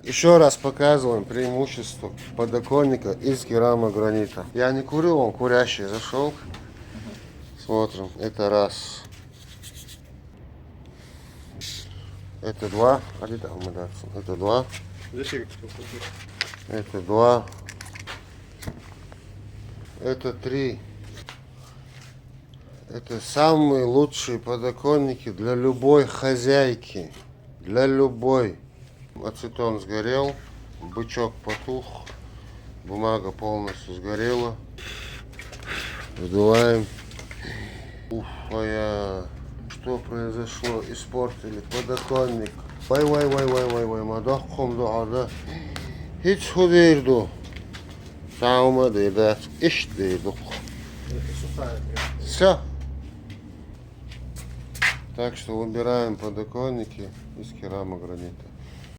Еще раз показываем преимущество подоконника из керамогранита. Я не курю, он курящий зашел. Смотрим, это раз. Это два. Это два. Это два. Это три. Это самые лучшие подоконники для любой хозяйки. Для любой. Ацетон сгорел, бычок потух, бумага полностью сгорела. Сдуваем. Уфая. Что произошло? Испортили подоконник. Vay, madahkom doğada. Hiç hudeyirdu. Sağıma deydi, iş deydik. Все. Так что выбираем подоконники из керамогранита.